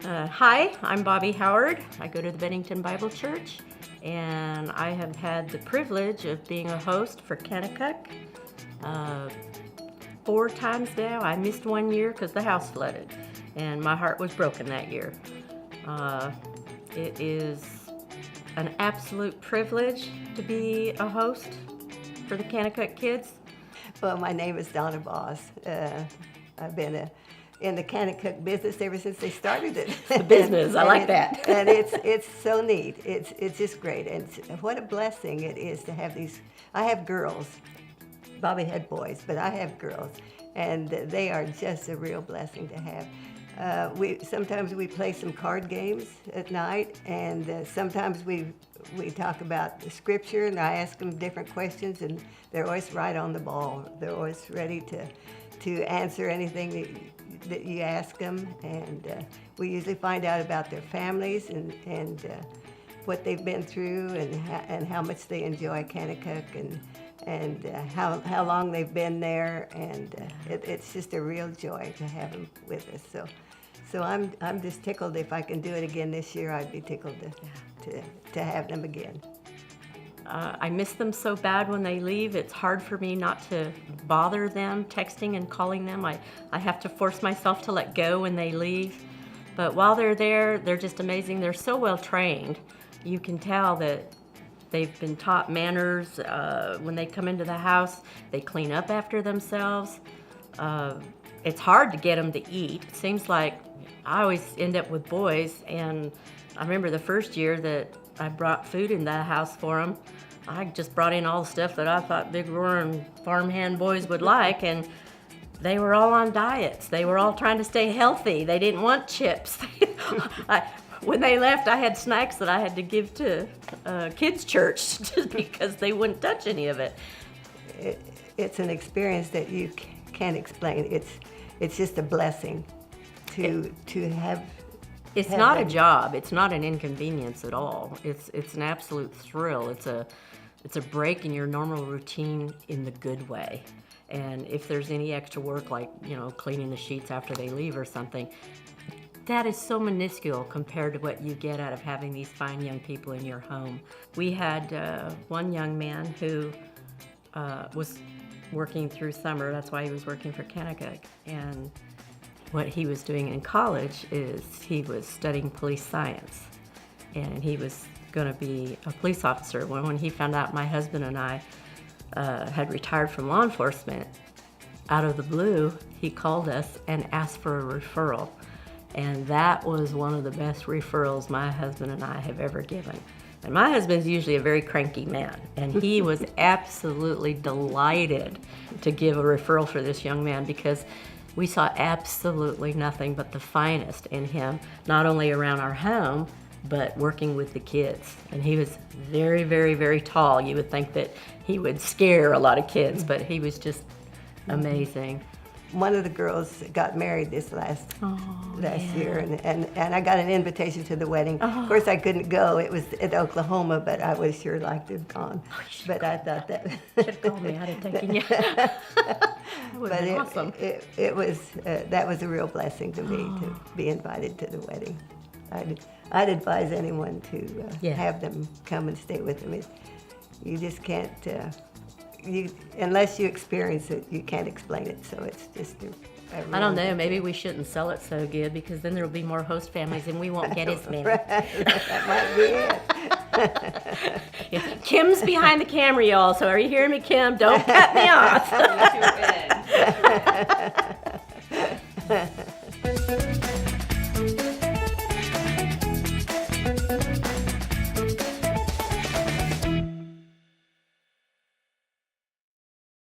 Hi, I'm Bobbie Howard. I go to the Bennington Bible Church, and I have had the privilege of being a host for Kanakuk 4 times now. I missed 1 year because the house flooded, and my heart was broken that year. It is an absolute privilege to be a host for the Kanakuk kids. Well, my name is Donna Boss. I've been in the Kanakuk business ever since they started it. The business, I like that. And it's so neat. It's just great. And what a blessing it is to have these. I have girls. Bobbie had boys, but I have girls. And they are just a real blessing to have. Sometimes we play some card games at night, and sometimes we talk about the scripture, and I ask them different questions, and they're always right on the ball. They're always ready to answer anything that you ask them, and we usually find out about their families and what they've been through, and how much they enjoy Kanakuk, and how long they've been there, and it's just a real joy to have them with us. So I'm just tickled. If I can do it again this year, I'd be tickled to have them again. I miss them so bad when they leave. It's hard for me not to bother them, texting and calling them. I have to force myself to let go when they leave. But while they're there, they're just amazing. They're so well trained. You can tell that they've been taught manners. When they come into the house, they clean up after themselves. It's hard to get them to eat. It seems like I always end up with boys, and I remember the first year that I brought food in the house for them. I just brought in all the stuff that I thought big roaring farmhand boys would like, and they were all on diets. They were all trying to stay healthy. They didn't want chips. When they left, I had snacks that I had to give to kids' church just because they wouldn't touch any of it. It's an experience that you can't explain. It's just a blessing to have. It's not a job. It's not an inconvenience at all. It's an absolute thrill. It's a break in your normal routine in the good way. And if there's any extra work, like cleaning the sheets after they leave or something, that is so minuscule compared to what you get out of having these fine young people in your home. We had one young man who was working through summer. That's why he was working for Kanakuk. And what he was doing in college is he was studying police science, and he was going to be a police officer. When he found out my husband and I had retired from law enforcement, out of the blue, he called us and asked for a referral. And that was one of the best referrals my husband and I have ever given. And my husband's usually a very cranky man, and he was absolutely delighted to give a referral for this young man, because we saw absolutely nothing but the finest in him, not only around our home, but working with the kids. And he was very, very, very tall. You would think that he would scare a lot of kids, but he was just amazing. One of the girls got married this last year, and I got an invitation to the wedding. Of course, I couldn't go. It was in Oklahoma, but I would sure like to have gone. But I thought that should have called me. I'd have taken you. That would have been awesome. It was that was a real blessing to me to be invited to the wedding. I'd advise anyone to have them come and stay with them. You just can't. Unless you experience it, you can't explain it. So it's just I don't know. Maybe we shouldn't sell it so good, because then there will be more host families and we won't get as many. That might be it. Kim's behind the camera, y'all. So are you hearing me, Kim? Don't cut me off. Too bad.